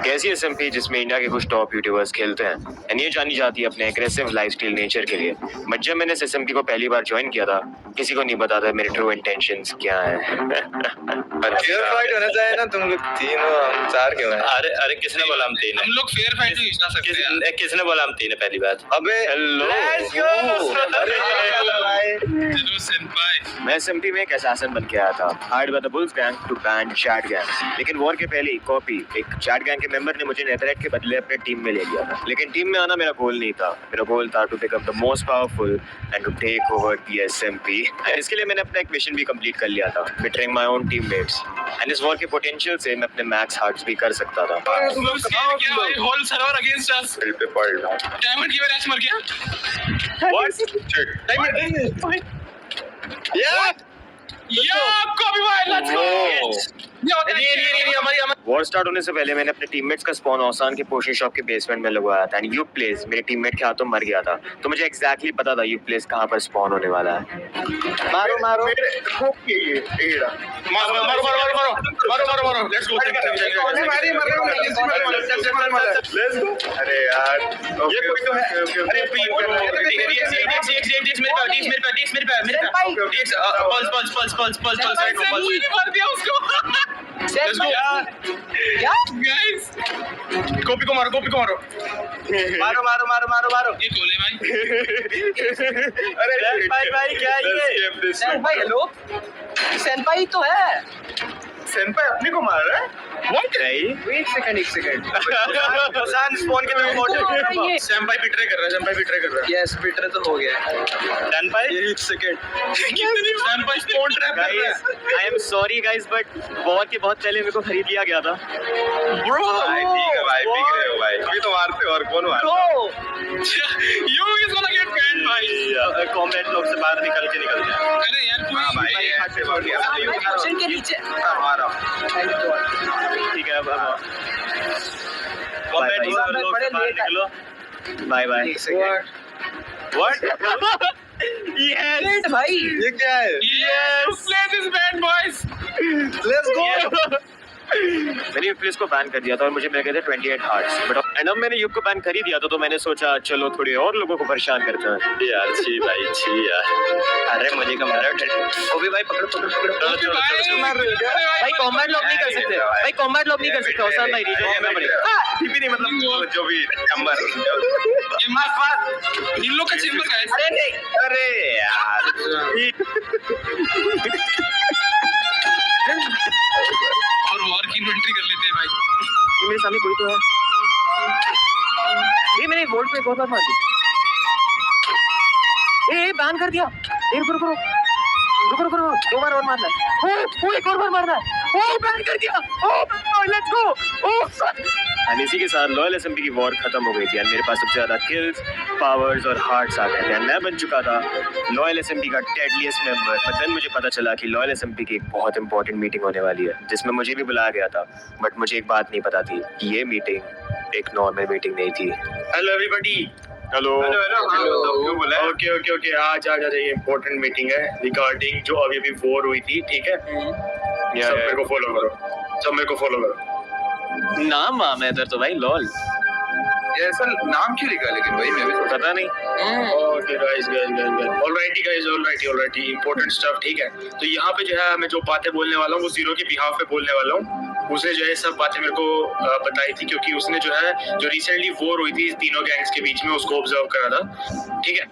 एक ऐसी एसएमपी जिसमें इंडिया के कुछ टॉप यूट्यूबर्स खेलते हैं एंड ये जानी जाती है अपने एग्रेसिव लाइफस्टाइल नेचर के लिए। बट जब मैंने इस एसएमपी को पहली बार ज्वाइन किया था किसी को नहीं पता था मेरे ट्रू इंटेंशंस क्या है। फेयर फाइट होना चाहिए ना, तुम लोग तीन हो, हम चार क्यों हैं? अरे अरे किसने बोला हम तीन हम लोग फेयर फाइट नहीं जीत सकते यार। किसने बोला हम तीन है पहली बात? अबे हेलो चलो सेनपाई। मैं एसएमपी में एक असैसिन बन के आया था, hired by the bulls gang to ban chat gang. लेकिन वॉर के पहले ही कॉपी एक चैट गैंग के मेंबर ने मुझे नेथरेट के बदले अपने टीम में ले लिया था। लेकिन टीम में आना मेरा गोल नहीं था, मेरा गोल था to become the most powerful and to take over the SMP. इसके लिए मैंने अपना एक मिशन भी कंप्लीट कर लिया था, betraying my own teammates. And इस वॉर के पोटेंशियल से मैं अपने मैक्स हार्ट्स भी कर सकता था। तुम लोग स्केल किया भाई, होल सर्वर अगेंस्ट अस। दिल पे पड़ रहा। डायमंड की वजह से मर गया। व्हाट? या कॉपी भाई, लेट्स गो। वॉर स्टार्ट होने से पहले मैंने अपने टीममेट्स का स्पॉन औसान के पोशन शॉप के बेसमेंट में लगवाया था एंड यूक प्लेस मेरे टीममेट के हाथों मर गया था। तो मुझे एग्जैक्टली पता था यूक प्लेस कहां पर स्पॉन होने वाला है। मारो मारो ये एड़ा मारो मारो मारो मारो मारो मारो मारो लेट्स गो। Let's go. अरे यार ये कोई तो है। अरे मार दिया उसको। Let's go. गाइस कॉपी को मारो मारो मारो मारो मारो मारो। ये कौन है भाई? अरे भाई क्या ये? सेनपाई हेलो सेनपाई तो है। सेनपाई अपने को मार रहा है? व्हाट? नहीं एक सेकंड पसान स्पॉन के में ये सैम्पाई बिट्रे कर रहा है। यस बिटर तो हो गया। डन भाई एक सेकंड। सैम्पाई स्पॉन ट्रैप कर रहा है। I am sorry guys but war के बहुत पहले मेरे को खरीद लिया गया था। ब्रो भाई ठीक है भाई, बिक रहे हो भाई। अभी तो मारते हो और कौन मारता है? You is gonna get band भाई। कॉम्बैट लोग से बाहर निकल के निकलते हैं। अरे यार हाँ कोई भाई, ये हट से मार दिया। क्वेश्चन के नीचे मारो। ठीक है अब कॉम्बैट Bye, bye. लोग बड़े से बाहर लेट आए। निकलो। Bye bye. एक सेकंड व्हाट? लेट भाई। ये क्या है? Yes play this band boys. Let's go. मैंने यूक प्लेस को बैन कर दिया था और मुझे मिल गए थे 28 हार्ट्स। बट एंड अब मैंने यूक को बैन कर ही दिया था तो मैंने सोचा चलो थोड़े और लोगों को परेशान करते हैं। यार छी भाई छी यार। अरे मुझे कम मारा ओबे भाई पकड़ो पकड़ो पकड़ो। चलो चलो मार रहे हो क्या? भाई कॉम्बैट लॉक नहीं कर सकते भाई, कॉम्बैट लॉक नहीं कर सकते औसान भाई रीजन करना पड़ेगा। टीपी नहीं, मतलब जो भी नंबर। ये मार इन लोग का चेंबर गाइस। अरे नहीं अरे यार और वॉर की इन्वेंटरी कर लेते हैं भाई। ये मेरे सामने कोई तो है। ये मैंने वोल्ट पे बहुत बार मार दी। ए बैन कर दिया। ए रुको रुको रुको रुको रुको, दो बार और मारना है। ओ एक और बार मारना है। ओ बैन कर दिया। ओ लेट्स गो। ओ एंड इसी के साथ लॉयल एसएमपी की वॉर खत्म हो गई थी एंड मेरे पास सबसे ज्यादा किल्स, पावर्स और हार्ट्स आ गए थे एंड मैं बन चुका था लॉयल एसएमपी का डेडलीस्ट मेंबर। बट देन मुझे पता चला कि लॉयल एसएमपी की एक बहुत इंपॉर्टेंट मीटिंग होने वाली है जिसमें मुझे भी बुलाया गया था। बट मुझे एक बात नहीं पता थी कि ये मीटिंग एक नॉर्मल मीटिंग नहीं थी। Hello everybody. हेलो क्यों बोला? ओके आज ये इंपॉर्टेंट मीटिंग है रिगार्डिंग जो अभी वॉर हुई थी, ठीक है? सब मेरे को फॉलो करो। नाम वाम है इधर तो भाई लॉल। ये ऐसा नाम क्यों लिखा? लेकिन भाई मैं भी सोचा पता नहीं। Okay guys alrighty important stuff, ठीक है? तो यहाँ पे जो है मैं जो बातें बोलने वाला हूँ वो जीरो के बिहाफ पे बोलने वाला हूँ। उसने जो है सब बातें मेरे को बताई थी क्योंकि उसने जो है जो रिसेंटली वॉर हुई थी तीनों गैंग्स के बीच में उसको ऑब्जर्व करा था, ठीक है?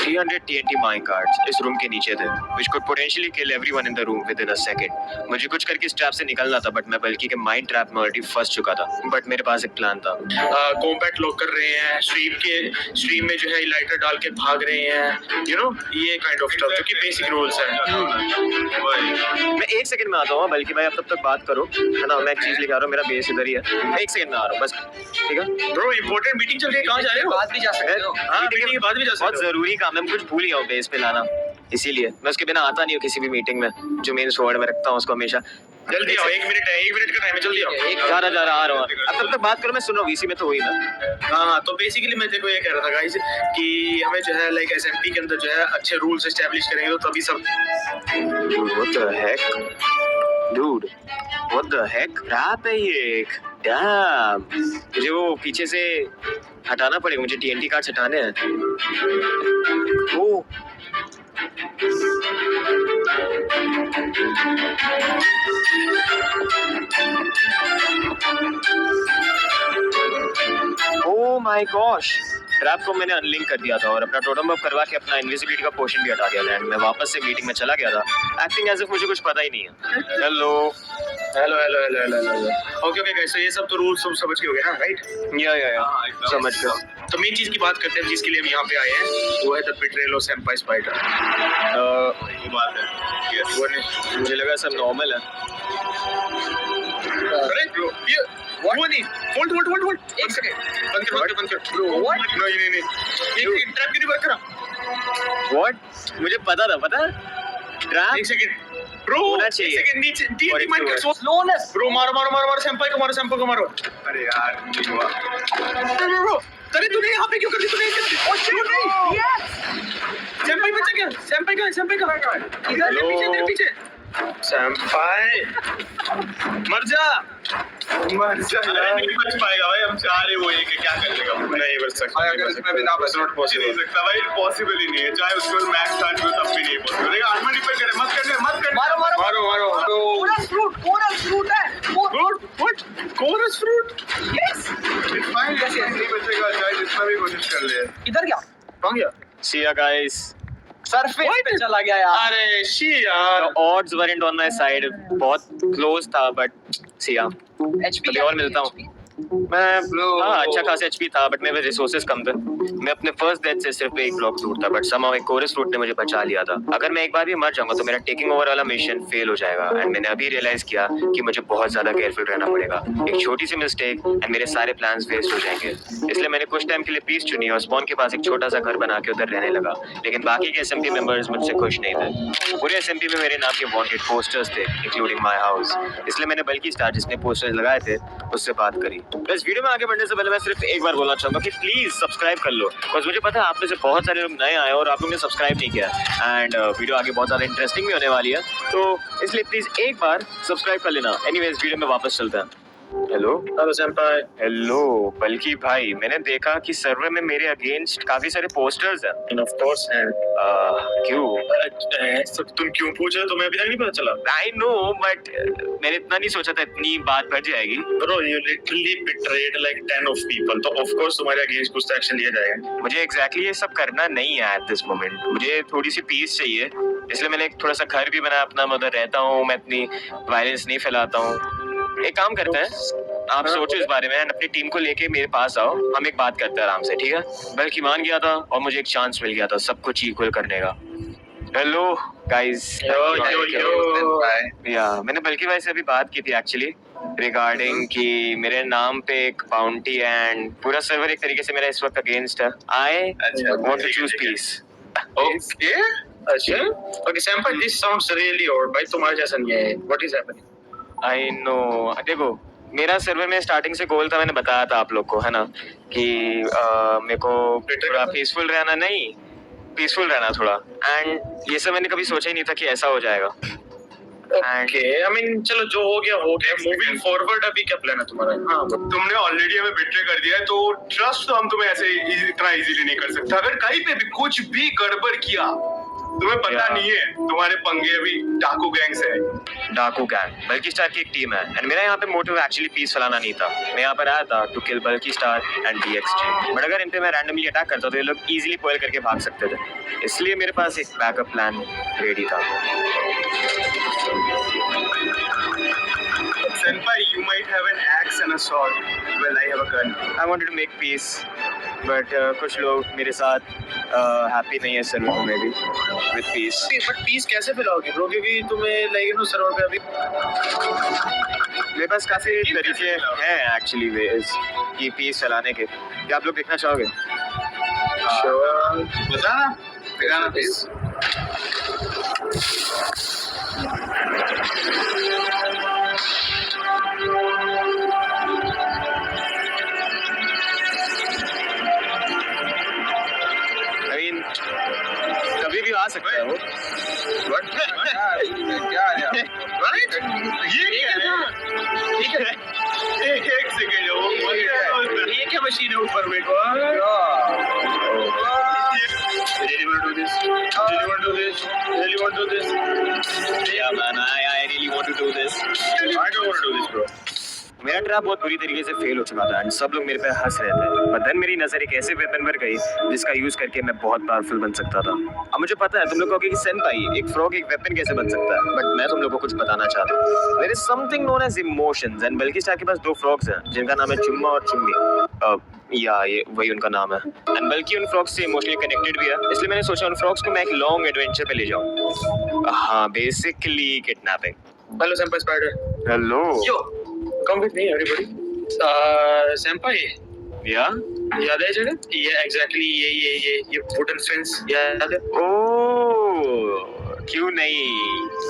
300 TNT माइन कार्ड्स इस रूम के नीचे थे which could potentially kill everyone in the room within a second। मुझे कुछ करके इस ट्रैप से निकलना था बट मैं बल्कि के माइंड ट्रैप में ऑलरेडी फंस चुका था। बट मेरे पास एक प्लान था। कॉम्बैट लोग कर रहे हैं स्ट्रीम में जो है लाइटर डाल के भाग रहे हैं, यू नो ये काइंड ऑफ स्टफ जो कि बेसिक रूल्स हैं। मैं एक सेकंड में आता हूँ, बल्कि भाई अब तब तक बात करो है ना। मैं एक चीज लेकर आ रहा हूँ, मेरा बेस इधर ही है। मैं एक सेकंड में आ रहा हूँ बस, ठीक है? ब्रो इंपॉर्टेंट मीटिंग चल रही है, कहाँ जा रहे हो? बात भी जा सकते हो। हाँ मीटिंग के बाद भी जा बहुत सकते हो। जरूरी काम है, मैं कुछ भूल गया हूँ बेस पे लाना, इसीलिए मैं उसके बिना आता नहीं हूँ किसी भी मीटिंग में। जो मेन स्वॉर्ड में रखता हूँ उसको हमेशा। जल्दी आओ, 1 मिनट का टाइम है, जल्दी आओ। जा रहा आ रहा हूँ। अब तब तक बात करो, मैं सुन रहा हूँ। इसी में तो हुई ना। हाँ तो बेसिकली मैं देखो ये कह रहा था गाइस कि हमें जो है लाइक एसएमपी के अंदर जो है अच्छे रूल्स एस्टैब्लिश करेंगे तो तभी सब। Dude, what the heck? Rap है ये एक Damn. मुझे वो पीछे से हटाना पड़ेगा, मुझे TNT कार्ड्स हटाने हैं। ओह ओह माय गॉश, ट्रैप को मैंने अनलिंक कर दिया था और अपना टोटम बम करवा के अपना इनविजिबिलिटी का पोर्शन भी हटा दिया था एंड मैं वापस से मीटिंग में चला गया था, एक्टिंग एज इफ मुझे कुछ पता ही नहीं है। Hello hello hello hello hello hello okay okay guys, तो ये सब तो रूल्स सब समझ के हो गए ना, राइट? या समझ गया। तो मेन चीज की बात करते हैं जिसके लिए हम यहाँ पे आए हैं, वो है the betrayal of senpai spider. वो बात है, यस वो नहीं, मुझे लगा सब नॉर्मल है। अरे ब्रो ये वो नहीं, होल्ड एक सेकंड, बंद कर ब्रो। व्हाट? नहीं ये ट्रैप क्यों नहीं वर्क करा? व्हाट? मुझे पता था, पता ट्रैप एक सेकंड ब्रो, होना एक चाहिए। सेकंड नीचे और टीटी माइंड कर एक स्लोनेस ब्रो, मारो सेंपाई को मारो। अरे यार नहीं हुआ। ब्रो अरे तूने यहाँ पे क्यों कर दी? तूने ओ शिट नहीं, यस सेंपाई बचा क्या? सेंपाई का इधर Hello? तेरे पीछे सेंपाई मर जा नहीं बच पाएगा भाई, हम चाह रहे वो ये कि क्या कर लेगा वो। नहीं बच सकता, अगर इसमें बिना बच नॉट नहीं पॉसिबल। सकता भाई, पॉसिबल ही नहीं है, चाहे उसको मैक्स स्टार्ट हो तब भी नहीं पॉसिबल। देखा आर्मर रिपेयर करे, मत करने मारो तो कोरस फ्रूट है what chorus fruit yes it's fine, नहीं बचेगा, चाहे जितना भी कोशिश कर ले। इधर क्या कौन गया? See ya guys. सरफेस पे चला गया यार अरे शी यार The odds weren't on my side. बहुत close था but see ya. एचपी कभी और मिलता हूँ। मैं हाँ अच्छा खासा HP था बट मेरे रिसोर्सेज कम थे। मैं अपने फर्स्ट डेथ से सिर्फ एक ब्लॉक दूर था बट somehow एक कोरस फ्रूट ने मुझे बचा लिया था। अगर मैं एक बार भी मर जाऊंगा तो मेरा टेकिंग ओवर वाला मिशन फेल हो जाएगा एंड मैंने अभी रियलाइज किया कि मुझे बहुत ज्यादा केयरफुल रहना पड़ेगा। एक छोटी सी मिस्टेक एंड मेरे सारे प्लान्स वेस्ट हो जाएंगे। इसलिए मैंने कुछ टाइम के लिए पीस चुनी और स्पॉन के पास एक छोटा सा घर बना के उधर रहने लगा। लेकिन बाकी के SMP मेंबर्स मुझसे खुश नहीं थे। पूरे SMP में मेरे नाम के वांटेड पोस्टर्स थे इंक्लूडिंग माय हाउस। इसलिए मैंने बल्कि स्टार जिसने पोस्टर्स लगाए थे उससे बात करी। बस वीडियो में आगे बढ़ने से पहले मैं सिर्फ एक बार बोलना चाहूंगा कि प्लीज सब्सक्राइब कर लो बिकॉज मुझे पता है आप में से बहुत सारे लोग नए आए और आप लोगों ने सब्सक्राइब नहीं किया एंड वीडियो आगे बहुत ज्यादा इंटरेस्टिंग भी होने वाली है तो इसलिए प्लीज एक बार सब्सक्राइब कर लेना। एनीवेज वीडियो में वापस चलते हैं। हेलो सेंपाई हेलो बल्कि भाई मैंने देखा कि सर्वर में मेरे अगेंस्ट काफी सारे पोस्टर्स हैं। ऑफ कोर्स है। क्यों? सब तुम क्यों पूछ रहे हो? तुम्हें अभी तक नहीं पता चला? आई नो बट मैंने इतना नहीं सोचा था इतनी बात बढ़ जाएगी। Bro you literally betrayed like 10 of people, तो ऑफ कोर्स तुम्हारे अगेंस्ट कुछ एक्शन लिया जाएगा। मुझे एग्जैक्टली ये सब करना नहीं है एट दिस मोमेंट। मुझे थोड़ी सी पीस चाहिए इसलिए मैंने एक थोड़ा सा घर भी बनाया अपना, मैं उधर रहता हूँ, मैं इतनी वायलेंस नहीं फैलाता हूँ। एक काम करते हैं, आप सोचो इस बारे में एंड अपनी टीम को लेके मेरे पास आओ, हम एक बात करते हैं आराम से, ठीक है? बल्कि मान गया था और मुझे एक चांस मिल गया था सब कुछ इक्वल करने का। हेलो गाइस, या मैंने बल्कि भाई से अभी बात की थी एक्चुअली रिगार्डिंग कि मेरे नाम पे एक बाउंटी एंड पूरा सर्वर एक तरीके से मेरा इस वक्त अगेंस्ट है। I want to choose peace. Okay अच्छा ओके सेंपाई दिस साउंड्स रियली और भाई तुम्हारे जैसा नहीं है। What is happening? I know, देखो मेरा सर्वर में स्टार्टिंग से गोल था, मैंने बताया था आप लोग को, है ना, कि मेरे को थोड़ा पीसफुल रहना, नहीं पीसफुल रहना थोड़ा, एंड ये सब मैंने कभी सोचा ही नहीं था कि ऐसा हो जाएगा। ओके आई मीन चलो जो हो गया मूविंग फॉरवर्ड अभी क्या प्लान है तुम्हारा? हाँ तुमने ऑलरेडी हमें बिट्रे कर दिया है तो ट्रस्ट तो हम तुम्हें ऐसे इतना इजीली नहीं कर सकते। अगर कहीं पे भी कुछ भी गड़बड़ किया, तुम्हें पता नहीं है तुम्हारे पंगे अभी डाकू गैंग से है। डाकू गैंग बल्कि स्टार की एक टीम है एंड मेरा यहाँ पे मोटिव एक्चुअली पीस फैलाना नहीं था। मैं यहाँ पर आया था टू किल बल्कि स्टार एंड DXG, बट अगर इन पे मैं रैंडमली अटैक करता तो ये लोग इजीली पॉइल करके भाग सकते थे, इसलिए मेरे पास एक बैकअप प्लान रेडी था। Senpai, you might have an axe and a sword. Well, I have a gun. I wanted to make peace, but कुछ लोग मेरे साथ हैप्पी नहीं है सर्वर में भी with peace. बट पीस कैसे फैलाओगे ब्रो? क्योंकि तुम्हें लाइक नो सर्वर पे अभी मेरे पास काफी तरीके हैं एक्चुअली वेज कि पीस फैलाने के। क्या आप लोग देखना चाहोगे? बताना प्लीज। I mean, कभी भी आ सकता है वो। क्या राइट ये क्या है? एक wait, what? Really want to do this? Really want to do this? Really want to do this? Yeah man, I really want to do this. I don't want to do this, bro. मेरा trap बहुत बुरी तरीके से fail हो चुका था and सब लोग मेरे पे हंस रहे थे, बट देन मेरी नजर एक ऐसे वेपन पर गई जिसका यूज करके मैं बहुत पावरफुल बन सकता था। अब मुझे पता है तुम लोग कहोगे कि सेंपाई एक फ्रॉग एक वेपन कैसे बन सकता है, बट मैं तुम लोग को कुछ बताना चाहता हूँ। There is something known as emotions and Bulky Star के पास 2 फ्रॉग्स हैं जिनका नाम है चुम्मा और चुम्मी। या ये वही उनका नाम है एंड बल्कि उन फ्रॉग्स से इमोशनली कनेक्टेड भी है, इसलिए मैंने सोचा उन फ्रॉग्स को मैं एक लॉन्ग एडवेंचर पे ले जाऊं। हाँ, basically kidnapping. Hello, Senpai Spider. Hello Yo, come with me, everybody. Senpai, या याद है जगह? Yeah, exactly. ये wooden fence याद है? ओ क्यों नहीं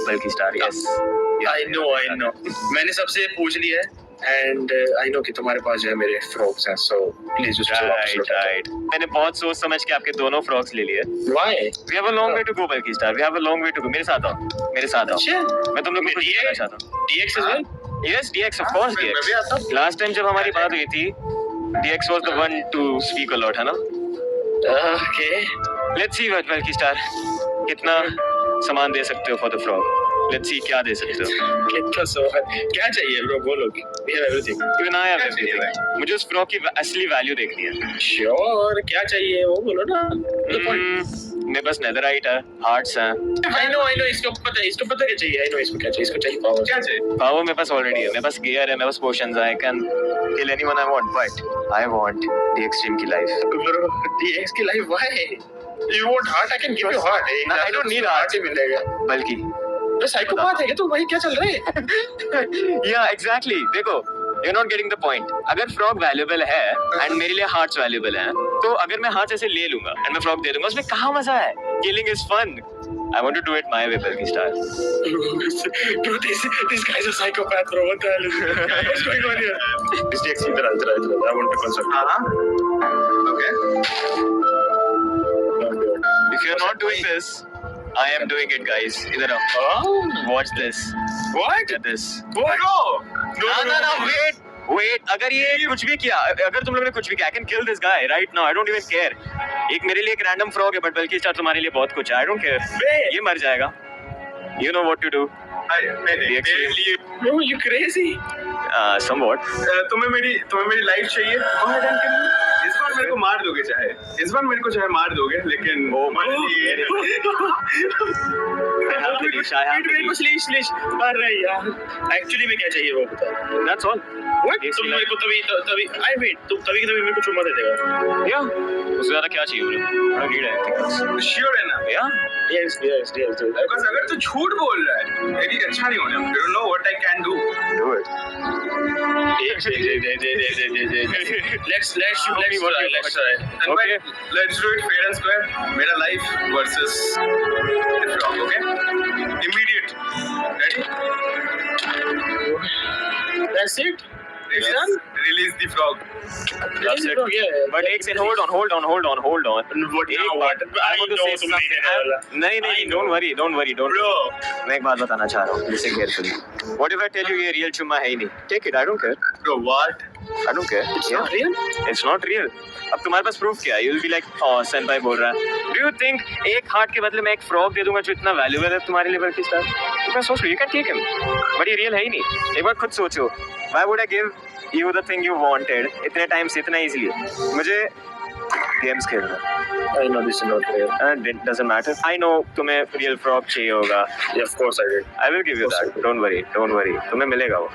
बल्कि स्टार यस I know. मैंने सबसे पूछ लिया है and I know कि तुम्हारे पास जो है मेरे frogs हैं, so please just राइट मैंने बहुत सोच समझ के आपके दोनों फ्रॉग्स ले लिए। Why? We have a long way to go बल्कि star, we have a long way to go। मेरे साथ आओ मैं तुम लोग को कुछ बताना चाहता हूँ। DX as well? Yes, DX of course मैं भी आता DX। लास्ट टाइम जब हमारी बात हुई थी DX was the one to speak a lot, है ना? Okay. Let's see बल्कि स्टार कितना सामान दे सकते हो for the frog। Let's see क्या दे सकते हो। कितना सोहर क्या चाहिए bro, बोलो कि we have everything. Even I have everything। मुझे उस फ्रॉग की असली वैल्यू देखनी है। Sure, क्या चाहिए वो बोलो ना. The point. मेरे पास नेदराइट है, हार्ट्स हैं। I know, इसको पता है क्या चाहिए. I know इसको क्या चाहिए, इसको चाहिए पावर. क्या चाहिए? पावर मेरे पास ऑलरेडी है, मेरे पास गियर है, मेरे पास पोशंस है, I can kill anyone I want, but I want the extreme की लाइफ। Bro, DX की life why? You want heart? I can give you heart. No, I don't need heart। ही मिलेगा. बल्कि तो psychopath है क्या तू? भाई क्या चल रहा है? या एग्जैक्टली देखो you not getting the point. अगर फ्रॉग वैल्यूएबल है एंड मेरे लिए हार्ट्स वैल्यूएबल हैं, तो अगर मैं हाथ ऐसे ले लूंगा एंड मैं फ्रॉग दे दूंगा, उसमें कहाँ मजा है? Killing is fun. I want to do it my way, Balki Star. Bro, this guy's a psychopath, bro. What the hell is what's going on here? This DX इधर. I want to consult. Okay. If you're not doing this, I am doing it, guys. Idhar आओ. Watch this. What? Look at this. What? No, wait. अगर ये कुछ भी किया, अगर तुम लोगों ने कुछ भी किया, I can kill this guy right now. I don't even care. एक मेरे लिए एक random frog है, but Balki Star तुम्हारे लिए बहुत कुछ है. I don't care. ये मर जाएगा. You know what to do. Bro, you crazy? Somewhat. तुम्हें मेरी लाइफ चाहिए? Go ahead and kill me. इस बार मेरे को मार दोगे चाहे मार दोगे, लेकिन Please. अरे यार, actually में क्या चाहिए वो बता. That's all. What? तुम मेरे को तभी तभी मेरे को चुम्मा दे देगा. Yeah. उससे ज़्यादा क्या चाहिए मुझे? I don't need anything else. Sure है ना? Yeah. Yes. Because अगर तू झूठ बोल रहा है, मेरी अच्छा नहीं होने. You don't know what I can do. Do it. Let's try. Okay. Let's do it fair and square. मेरा life versus the frog, okay? Immediate. Ready? That's it. Release the frog. That's it. But एक second, hold on. What एक now? What? I want to say something. नहीं, don't worry. Bro. मैं एक बात बताना चाह रहा हूँ. Listen carefully. What if I tell you ये real चुम्मा है ही नहीं? Take it. I don't care. Bro, what? I don't care. It's not real. It's not real. अब तुम्हारे पास प्रूफ क्या है? You'll be like, oh, senpai बोल रहा है. Do you think एक हार्ट के बदले मैं एक फ्रॉग दे दूंगा जो इतना वैल्यूएबल है तुम्हारे लिए बल्कि स्टार? मैं सोच लो, you can take him. But ये रियल है ही नहीं. एक बार खुद सोचो. Why would I give you the thing you wanted इतने टाइम से इतना easily? मुझे गेम्स खेलना. I know this is not real. And it doesn't matter. I know तुम्हें real frog चाहिए होगा. Yeah, of course I did. I will give you that. Don't worry. तुम्हें मिलेगा वो.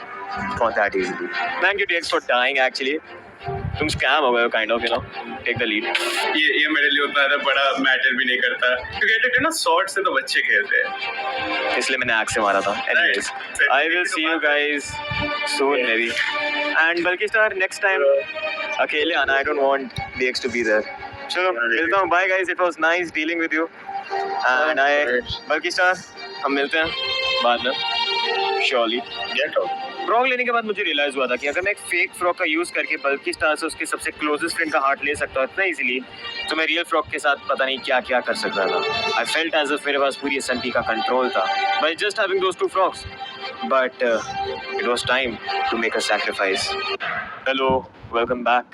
Not that easily. Thank you DX for dying actually. तुम scam हो गए हो kind of, you know. Take the lead. ये मेरे लिए उतना ज़्यादा बड़ा मैटर भी नहीं करता, क्योंकि कहते हैं ना शॉर्ट से तो बच्चे खेलते हैं. इसलिए मैंने आग से मारा था. Anyways, I will see you guys soon maybe. And Balki Star, next time अकेले आना. I don't want DX to be there. चलो मिलता हूँ. Bye guys. It was nice dealing with you. And Balki Star, हम मिलते हैं बाद में. Surely. Get out. फ्रॉग लेने के बाद मुझे रियलाइज हुआ था कि अगर मैं एक फेक फ्रॉग का यूज करके बल्कि स्टार से उसके सबसे क्लोजेस्ट फ्रेंड का हार्ट ले सकता हूँ इतना इजीली, तो मैं रियल फ्रॉग के साथ पता नहीं क्या क्या कर सकता था. आई फेल्ट एज इफ मेरे पास पूरी एसएमपी का कंट्रोल था by just having those 2 frogs. But it was time to make a sacrifice. Hello, welcome back.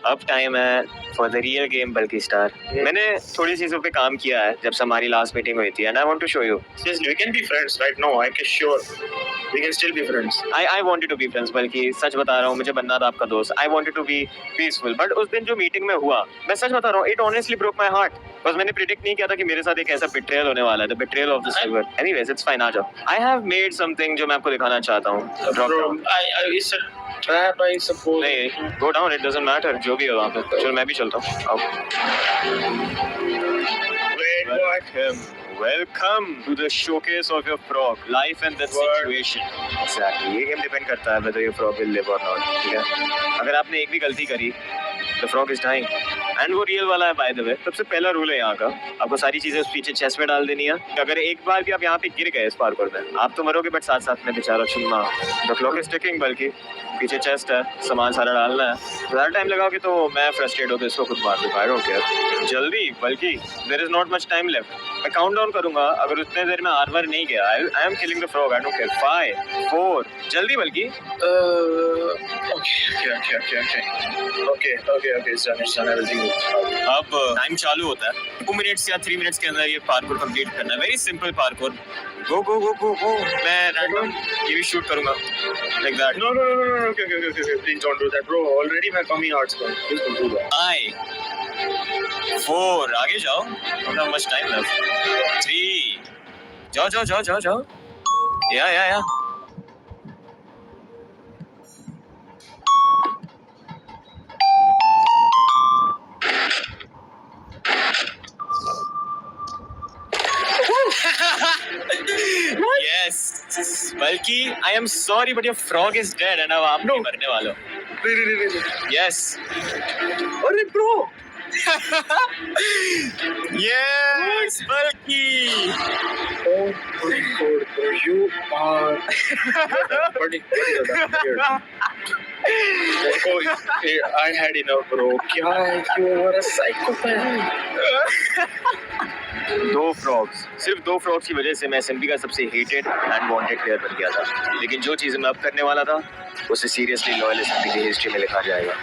अब टाइम है for the real game Bulky Star. मैंने थोड़ी चीजों पे काम किया है जब से हमारी लास्ट मीटिंग हुई थी, and I want to show you. Seriously, we can be friends right now. I can sure we can still be friends. I wanted to be friends, बल्कि सच बता रहा हूँ, मुझे बनना था आपका दोस्त। I wanted to be peaceful, but उस दिन जो मीटिंग में हुआ, मैं सच बता रहा हूँ, it honestly broke my heart. बस मैंने प्रिडिक्ट नहीं किया था कि मेरे साथ एक ऐसा betrayal होने वाला है, the betrayal of the server. Anyways, it's fine, आ जाओ। I have made something जो मैं आपको दिखाना चाहता हूँ। Drop Bro, down। it's a trap, I suppose. नहीं, go down, it doesn't matter, जो भी हो वहाँ पे। चलो मैं भी चलता हूँ। आओ। Wait, what? Welcome to the showcase of your frog, life and death What? situation. Exactly. ये गेम डिपेंड करता है whether your frog will live or not. ठीक है? अगर आपने एक भी गलती करी, the frog is dying. And वो रियल वाला है by the way. सबसे पहला रूल है यहाँ का, आपको सारी चीजें उस पीछे चेस्ट में डाल देनी है। अगर एक बार भी आप यहाँ पे गिर गए इस पार्कोर में, आप तो मरोगे, बट साथ साथ में बेचारा चुम्मा। The clock is ticking, बल्कि पीछे चेस्ट है, सामान सारा डालना है। ज़्यादा टाइम लगाओगे तो मैं फ्रस्ट्रेट होकर इसको खुद मार दूंगा। I don't care. जल्दी, बल्कि there is not much time left. मैं काउंट डाउन करूंगा, अगर उतने देर में आर्मर नहीं गया, I am killing the frog. I don't care. 5, 4, जल्दी बल्कि। Okay. It's done. Everything is done. अब टाइम चालू होता है, 2 मिनट्स या 3 मिनट्स के अंदर ये पार्कोर कंप्लीट करना है। Very simple parkour. गो। मैं रैंडम ये भी शूट करूंगा like that. No. Okay. Please don't do that, bro. Already my tummy hurts, bro. Please don't do that. 5, 4, आगे जाओ, don't have much time left। 3, जाओ। या। Yes, बल्कि I am sorry but your frog is dead and अब आप नहीं मरने वाले हो। Really. Yes, अरे bro. yes, बल्कि। Oh my god, bro. You are. Buddy. I had enough, bro. क्या है? You are a psychopath. 2 frogs, सिर्फ 2 फ्रॉग्स की वजह से मैं एसएमपी का सबसे हेटेड एंड वांटेड प्लेयर बन गया था। लेकिन जो चीज़ मैं अब करने वाला था, उसे सीरियसली लॉयल एसएमपी की हिस्ट्री में लिखा जाएगा।